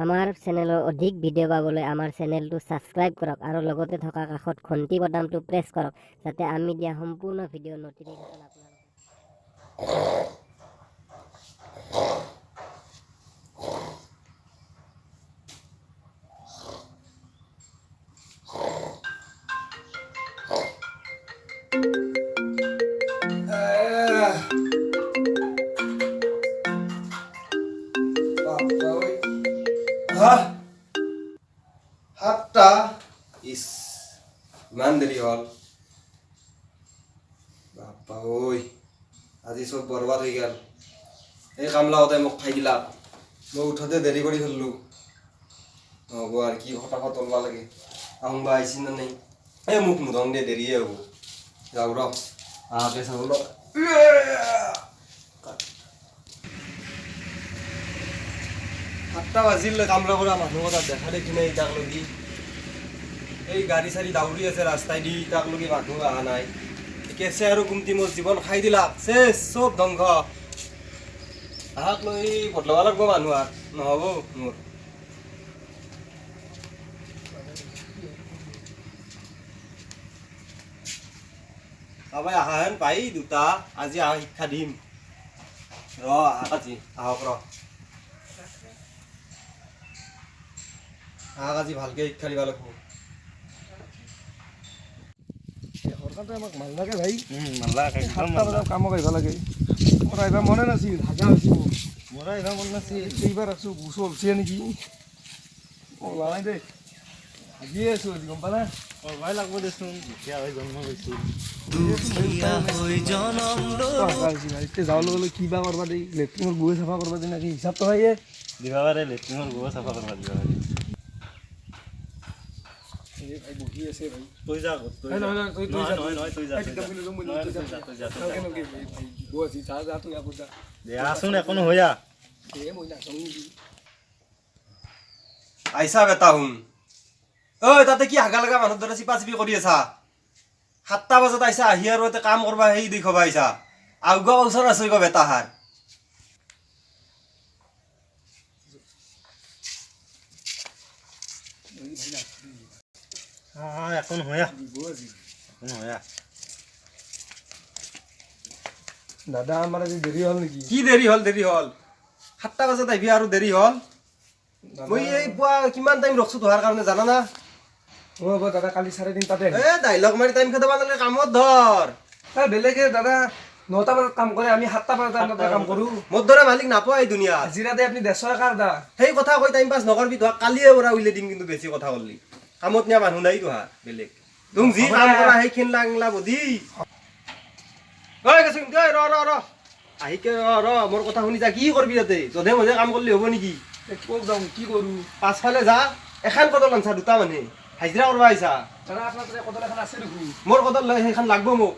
আমাৰ চেনেলৰ অধিক ভিডিঅ' পাবলৈ আমাৰ চেনেলটো ছাবস্ক্ৰাইব কৰক আৰু লগতে থকা কাষত ঘণ্টি বটামটো প্ৰেছ কৰক যাতে আমি দিয়া সম্পূৰ্ণ ভিডিঅ' ন'টিফিকেশ্যন আপোনালোকে সাতটা ইস ইমান দেৰি হ'ল বাপ্পা ঐ আজি চব বৰবাদ হৈ গ'ল এই কামলাওঁতে মোক খাই দিলা মই উঠোতে দেৰি কৰি থ'লোঁ নহ'ব আৰু কি ফটাফট ওলবা লাগে আহোঁ বা আহিছি নে নাই এই মোক মুধং দে দেৰিয়ে হ'ব যাওঁ ৰ আহাকে চাওঁ ৰ সাতটা বাজিলে কামলা কৰা মানুহ তাত দেখা দেখি নাই তাক লগি এই গাড়ী চাড়ী দাউৰি আছে ৰাস্তাই দি তাক লগি মানুহ অহা নাই কেঁচে আৰু গুমটি মোৰ জীৱন খাই দিলা চেচ চব ধ্বংস তাহাক লৈ বদলাব লাগিব মানুহ আৰু নহ'ব মোৰ কাবাই আহা হেন পাই দুটা আজি আহা শিক্ষা দিম ৰ আহক আজি আহক ৰ আহক আজি ভালকে শিক্ষা দিব লাগিব সরকারটা আমাক মাল লাগে ভাই মাল্লা একদম 7টা বজাত কামক আহিব লাগে মোৰ আহিব মনে নাছিল হাগা হৈছোঁ মোৰা এবাৰ মনে আছে এইবাৰ আছোঁ গুচ ওলছে নেকি ওলা নাই দেই হাগিয়ে আছোঁ আজি গম পালা ভয় লাগবো দেচোন দুখীয়া হৈ জন্ম হৈছো এতিয়া যাওঁ লগে কিবা কৰবা দেই লেট্ৰিনৰ গুৱে চাফা কৰবা দি নাকি হিচাপটো ভাইয়ে দিবা পাৰে লেট্ৰিনৰ গোৱা চাফা কৰবা দিবা পাৰে ভাই বহি আছে ভাই তই যা আগত, তই যা। নহয় তই নহয়, তই যা, তই যা। নহয়, তই যা, তই যা, তই যা। দে আছোন একো নহয়া আইছা বেটা হুন ঐ তাতে কি হাগা লগা মানুহ দৰে চিপা চিপি কৰি আছা 7টা বজাত আইছা আহি আৰু এটা কাম কৰবা সেই দেখবা আইছা আউগা ওচৰ আছে গো বেটা হাৰ একো নহয়া একো নহয়া দাদা আমাৰ আজি দেৰি হ'ল নেকি কি দেৰি হ'ল 7টা বজাত আহিবি আৰু দেৰি হ'ল মই এই পুৱা কিমান টাইম ৰখছো তোহাৰ কাৰণে জানা না হ'ব দাদা কালি 3:30টাতে এ ডাইলগ মাৰি টাইম খেদাব নালাগে কামত ধৰ বেলেগে দাদা 9টা বজাত কাম কৰে আমি 7টা বজাত কাম কৰোঁ মোৰ দৰে মালিক নাপায় এই দুনিয়াত হাজিৰা দে আপুনি 150 টকা দা সেই কথা কৈ টাইম পাছ নকৰবি তোহাক কালিয়ে পৰা উলিয়াই দিম কিন্তু বেছি কথা কলি কামত নিয়া মানুহ নাই তোহাৰ বেলেগ তুমি যি কাম কৰা সেইখিনি লাংলা বধি ঐ গেছোন দে ৰ ৰ ৰ আহিকে ৰ মোৰ কথা শুনি যা কি কৰবি তাতে যধে মধে কাম কৰিলে হ'ব নেকি ক'ত যাওঁ কি কৰোঁ পাছফালে যা এখন কদল আনছা দুটা মানে হাজিৰা কৰবা আহিছা দাদা আপোনাৰ তাতে কদল এখন আছে দেখোন মোৰ কদল লৈ সেইখন লাগব মোক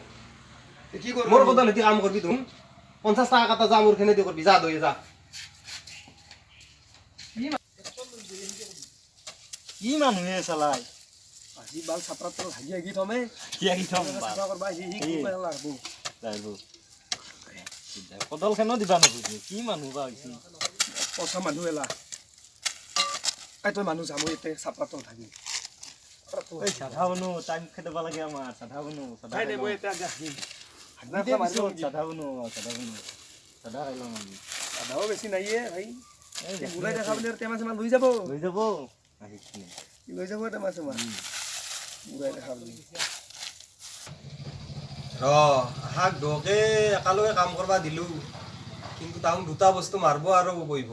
কি কৰোঁ মোৰ কদল হেতি কাম কৰবি তুমি 50 টাকা কাটা যা মোৰ খেনে দি কৰবি যা দৈ যা কি মানুহে চালাই আজি বাল ছাপৰাত হাগি হাগি থমে কি আহি থম চাফা কৰবা আহি কৰিব লাগব যাইব কদল খেনো দিবা নোখোজে কি মানুহ বা হৈছে পচা মানুহ এলা তই মানুহ যাম এতিয়া ছাপৰাত থাকি এই সাধা বনো টাইম খেদাব লাগে আমাৰ সাধা বনো সাধা নাই মই এতিয়া আহিম সাধা বনো সাধা খাইলাম আমি দাদাও বেছি নাইয়ে ভাই বুঢ়াই দেখা বুলি টেমা চেমা লৈ যাব লৈ যাব আহি কিনে লৈ যাব টেমা চেমা বুঢ়াই দেখা বুলি ৰ হাক ঢকে একালগে কাম কৰবা দিলোঁ কিন্তু তাহোন দুটা বস্তু মাৰব আৰু বহিব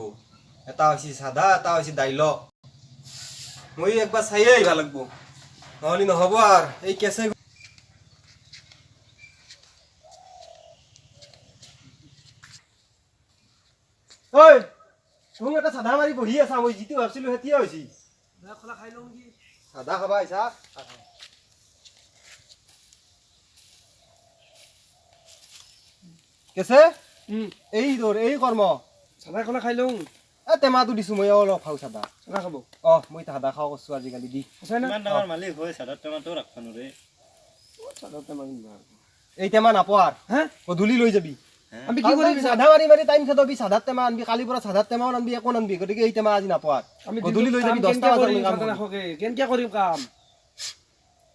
এটা হৈছে সাদা এটা হৈছে ডাইলগ মই একবাৰ চাইয়ে আহিব লাগব নহ'লে নহ'ব আৰু এই কেঁচে ঐ তুমি এটা সাদা মাৰি বহি আছা মই যিটো ভাবছিলো সেতিয়া হৈছে খাই লওঁ নেকি সাদা খাবা আহিছা কেঁচে এই তোৰ এই কৰ্ম চাদা খোলা খাই লওঁ এ টেমাটো দিছো মই অলপ খাওঁ চাদা চাদা খাব মই সাদা খাওঁ কৈছো আজিকালি দি সঁচাই না ইমান ডাঙৰ মালিক হৈ চাদৰ টেমাটো ৰাখবা নোৰে চাদা টেমা এই টেমা নাপোৱাৰ হা গধূলি লৈ যাবি আমি কি কৰিম সাধা মাৰি মাৰি টাইম খেদাবি সাধাত টেমা আনবি কালিৰ পৰা সাধাত টেমাও আনবি একো আনবি গতিকে এই টেমা আজি নাপাত আমি গধূলি লৈ যাবি 10টা বজাত কাম কৰিম। কেনকে কৰিম কাম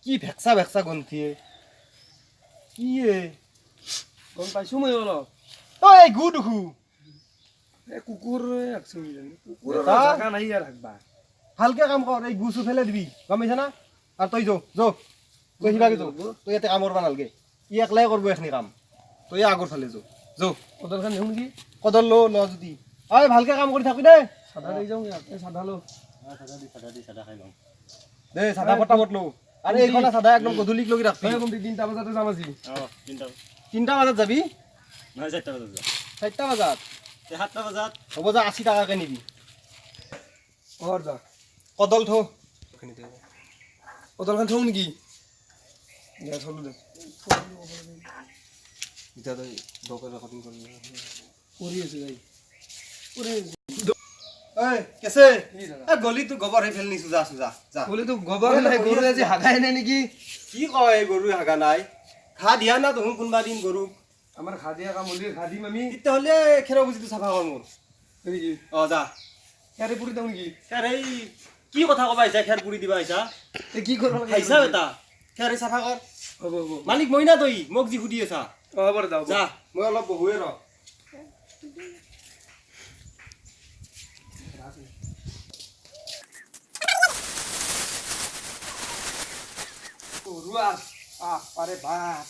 কি ভেকসা গন্থিয়ে কি এ গম পাইছো মই অলপ ঐ গু দুখু এই কুকুৰ একছো কুকুৰৰ এটা? জাগা নাই আৰু হাকবা ভালকে কাম কৰ এই গুচু ফেলে দিবি গম পাইছা না আৰু তই যো তই সিভাগে যো তই ইয়াতে কাম কৰবা নালগে ই একলাই কৰিব এখনি কাম তই আগৰ ফালে যো কদৰখান দিওঁ নেকি কদৰ ল যদি ঐ ভালকে কাম কৰি থাকবি দেই চাদা লৈ যাওঁ ইয়াতে চাদা লো দে সাদা ফটাফট লো আৰু এইখনা সাদা একদম গধূলিক লগি ৰাখবি তই কম 3টা বজাতে যাম আজি 3টা বজাত যাবি নহয় 4টা বজাত যাম 4টা বজাত 7টা বজাত হ'ব যা 80 টাকাকে নিবি ঘৰ যা কদল থো কদৰখান থওঁ নেকি দে থলো দে এতিয়া তই ডকৰ ৰেকৰ্ডিং কৰিবি কৰি আছে যাই ঐ কেছে কি দাদা? এ গলি তো গোবৰ হে ফেল নিছু যা বলেতো গোবৰ নাই গৰু আজি হাগাই নাই নেকি কি কয় গৰু হাগা নাই খা দিয়া না তহুন কোনবা দিন গৰু আমাৰ খাদিয়া কাম হলি খাদিম আমি তেতিয়াহ'লে খেৰ বুজিটো চাফা কৰ মোৰ নেকি যা ইয়াৰে পুৰি দিওঁ নেকি খেৰ এই কি কথা কবা আহিছা খেৰ পুৰি দিবা আহিছা এই কি কৰিব লাগে আহিছা বেটা খেৰ চাফা কৰ হ'ব হ'ব মালিক মই না তই মোক যি সুধি আছা হ'ব দে যা মই অলপ বহুৱে ৰ ৰুৱা পাৰে বাপ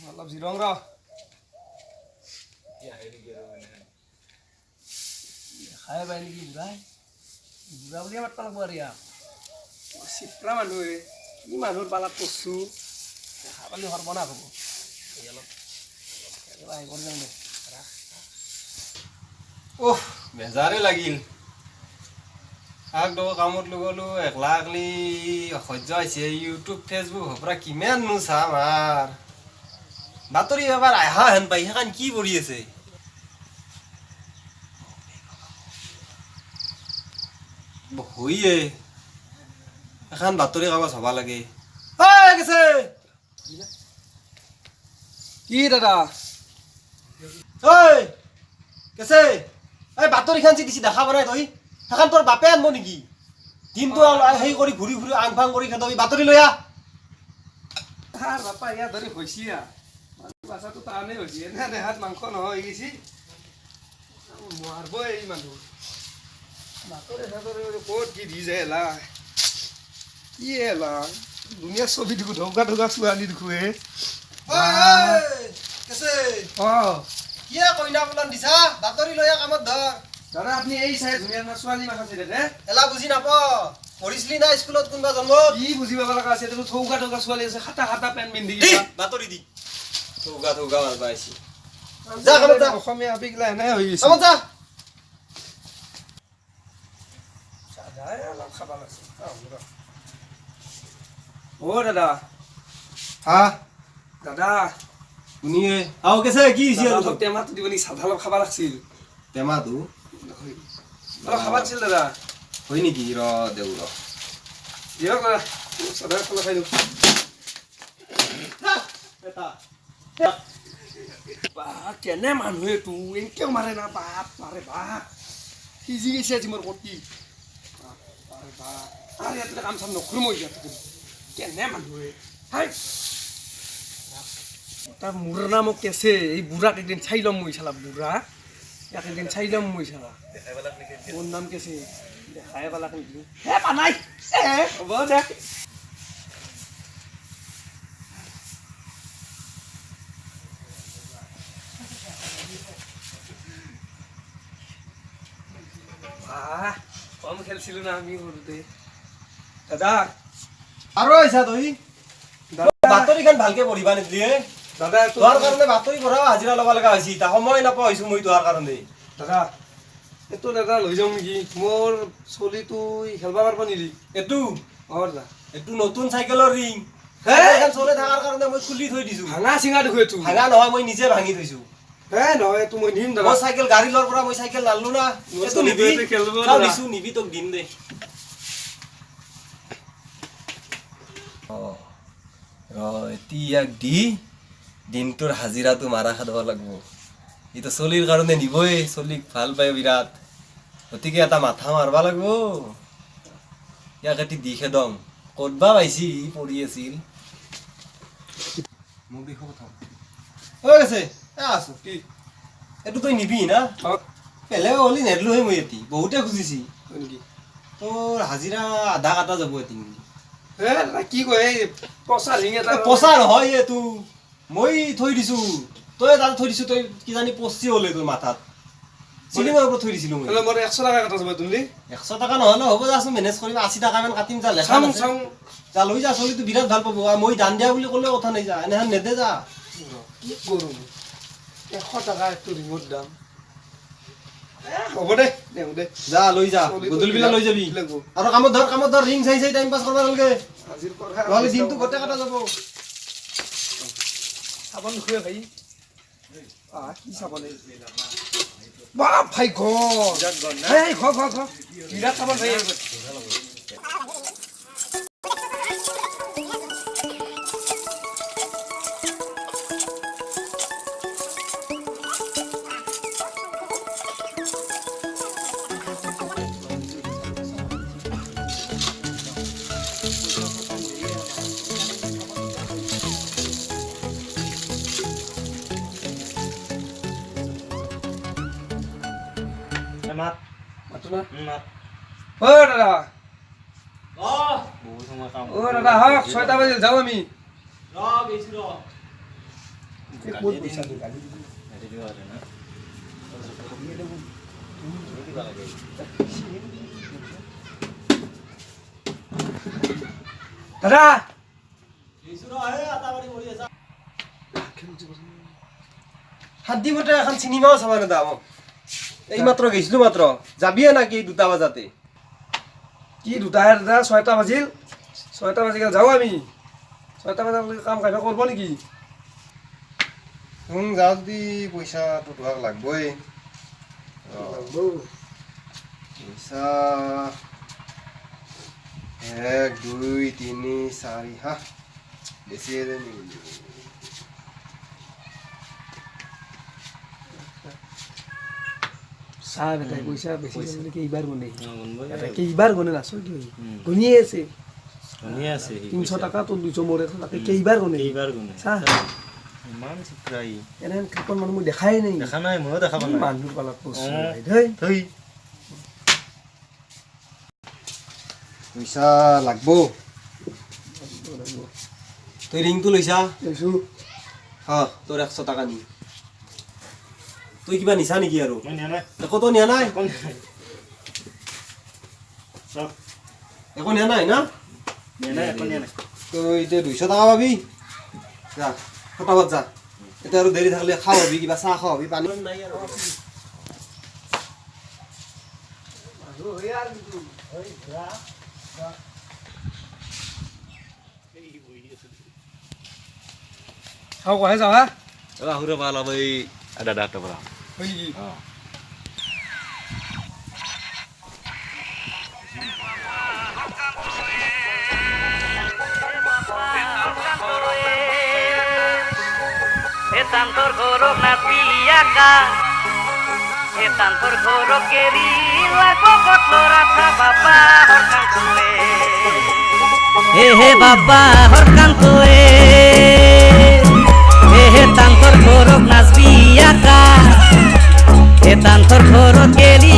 অলপ জিৰং ৰ খাই পাই নেকি বুঢ়াই বুঢ়া বুলিয়ে মাতবা লাগব আৰু ইয়াক চিপৰা মানুহে কি মানুহৰ পালাত পৰছো দেখা পালি সৰ্বনাশ হ'ব এই অলপ আহি কৰি যাম দে ওহ বেজাৰে লাগিল আগটো কামত লগলো একলা একলি অসহ্য হৈছে ইউটিউব ফেচবুক পৰা কিমান নো চাম আৰু বাতৰি এবাৰ আহা হেন পাই সেইখন কি কৰি আছে হইয়ে এখন বাতৰি কাগজ হবা লাগে গেছে কি দাদা ঐ কেছে এই বাতৰিখন যি দিছি দেখা পোৱা নাই তই সেইখন তোৰ বাপে আনব নেকি দিনটো সেই কৰি ঘূৰি ঘূৰি আং ফাং কৰি খেদাবি বাতৰি লৈ আহ তাৰ বাপা ইয়াত ধৰি হৈছি বাচ্চাটো টানেই হৈছে এনে দেহাত মাংস নহয় হৈ গৈছি মাৰব এই মানুহ বাতৰি চাতৰি ক'ত কি দি যায় এলা কি এলা দুনিয়াৰ ছবি দেখো ঢৌকা ঢৌকা ছোৱালী দেখো হে কেছে অঁ কিয় কইনা বুলান দিছা বাতৰি লৈ আহ কামত ধৰ দাদা আপুনি এই চাই ধুনীয়া ধুনীয়া ছোৱালী মাছ আছে দে এলা বুজি নাপাও পঢ়িছিলি না স্কুলত কোনবা জন্মত কি বুজি পাব লগা আছে দেখোন ঠৌকা ঠৌকা ছোৱালী আছে খাটা খাটা পেণ্ট পিন্ধি দি বাতৰি দি থৌগা থৌগা মাল পাইছি যা কামত যা অসমীয়া আপিগিলা এনে হৈ গৈছে কামত যা চাদাই অলপ খাব লাগছে অ' দাদা হা দাদা শুনিয়ে আও কেছে কি হৈছে আৰু অলপ টেমাটো দিব নেকি চাধা অলপ খাব লাগছিল টেমাটো অলপ খাব লাগছিল দাদা হয় নেকি ৰ দেউ ৰ দিয়ক দাদা চাধা খাব খাই দিওঁ বাপ কেনে মানুহে তো এনেকেও মাৰে না বাপ মাৰে বাপ সিজি গৈছে আজি মোৰ কটি বাপ বাপ আৰু ইয়াতে কাম চাম নকৰো মই ইয়াত কেনে মানুহে হাই তাৰ মোৰ নামক কেছে এই বুঢ়াক একদিন চাই ল'ম মই চালা বুঢ়া ইয়াক একদিন চাই ল'ম মই চালা মোৰ নাম কেছে দেখাই পালাক নেকি হে পানাই হ'ব দে কম খেলছিলো না আমি সৰুতে দাদা আৰু আহিছা তই বাতৰিখন ভালকে পঢ়িবা নিদিলি দাদা তোহাৰ কাৰণে বাতৰি পঢ়াও হাজিৰা ল'ব লগা হৈছে এতিয়া সময় নাপাওঁ হৈছো মই তোহাৰ কাৰণে দাদা এইটো দাদা লৈ যাওঁ নেকি মোৰ চলিটো খেলব পাৰিব নেকি এইটো অঁ দাদা এইটো নতুন চাইকেলৰ ৰিং হে? এইখন চলে থকাৰ কাৰণে মই খুলি থৈ দিছো ভাঙা চিঙা দেখো এইটো ভাঙা নহয় মই নিজে ভাঙি থৈছো হে নহয় এইটো মই নিম দাদা মই চাইকেল গাড়ী লোৱাৰ পৰা মই চাইকেল নাললো না মোৰ এইটো নিবি চলিটোৱে খেলিব চাও দাদা। দিছো নিবি তোক দিম দে ৰ এতিয়া দি দিনটোৰ হাজিৰাটো মাৰা খাব লাগিব এইটো চলিৰ কাৰণে নিবই চলিক ভাল পায় বিৰাট গতিকে এটা মাথা মাৰবা লাগিব ইয়াক এটি দি খেদং ক'তবা পাইছি ই পৰি আছিল মোক দেখো কথা হৈ আছে আছো কি এইটো তই নিবি না পেলে হলি নেদলো মই এটি বহুতে খুজিছি নেকি তোৰ হাজিৰা আধা কাটা যাব এটি হে কি কয় এই পচা ৰিং এটা পচা নহয় এইটো মই থৈ দিছো তই তাত থৈ দিছো তই কি জানি পচি হলে তোৰ মাথাত চিলিঙৰ ওপৰত থৈ দিছিলো মই হলে মোৰ 100 টকা কাটা যাব তুমি 100 টকা নহলে হ'ব যাচো মেনেজ কৰিম 80 টকা মান কাটিম যা লেখা চাম আছে চাম যা লৈ যা চলিটো বিৰাট ভাল পাব আৰু মই দান দিয়া বুলি ক'লে কথা নাই যা এনেহেন নেদে যা কি কৰো 100 টকা একটু ৰিঙৰ দাম হ'ব দে দে যা লৈ যা গধূলি বেলা লৈ যাবি আৰু কামত ধৰ ৰিং চাই টাইম পাছ কৰিব নালাগে আজিৰ পৰা নহলে দিনটো গোটেই কাটা যাব সাবন খুৱে ভাই কি চাবলে বাপ ভাই ঘৰ এই ঘৰ বিৰাট সাবন ভাই মাত মাতো না মাত ও দাদা বহুত সময় কাম ও দাদা হক 6টা বাজিল যাও আমি গেছো বহুত পইচা দি গালি দাদা হাত মতে এখন চিনেমাও চাব নেদা মোক এই মাত্ৰ গৈছিলো মাত্ৰ যাবিয়ে নাকি 2টা বজাতে কি দুটা দাদা 6টা বাজিল 6টা বাজি যাও আমি 6টা বাজালৈকে কাম কাজ কৰিব নেকি যাওঁ যদি পইচাটো তোমাক লাগবই পইচা 1 2 3 4 হা বেছি চাহ বেটাই পইচা বেছি কেইবাৰ গুনে কেইবাৰ গুনে নাচো কি গুনিয়ে আছে শুনি আছে 300 টাকা তো 200 মৰে তাকে কেইবাৰ গুনে চাহ ইমান চিত্ৰাই এনেহেন কাপন মানুহ মই দেখাই নাই দেখা নাই ময়ো দেখা পোৱা নাই মানুহৰ পালাত পচি ধেই থৈ পইচা লাগব তই ৰিংটো লৈছা লৈছো তোৰ 100 টকা নি তুই কিবা নিছা নেকি আৰু মই নিয়া নাই একোতো নিয়া নাই কোন চব একো নিয়া নাই না নিয়া নাই একো নিয়া নাই তই এতিয়া 200 টকা পাবি যা ফটাফট যা এতিয়া আৰু দেৰি থাকিলে খাওঁ হবি কিবা চাহ খাওঁ হবি পানী নাই আৰু খাও কহে যাও হা ৰাহুৰে ভাল হ'ব এই দাদাহঁতৰ পৰা হয় নেকি tantor gorok na piyaka tantor gorok keri la kokot lora tha baba horkan tue he baba horkan tue he tantor gorok nas piyaka tantor gorok keri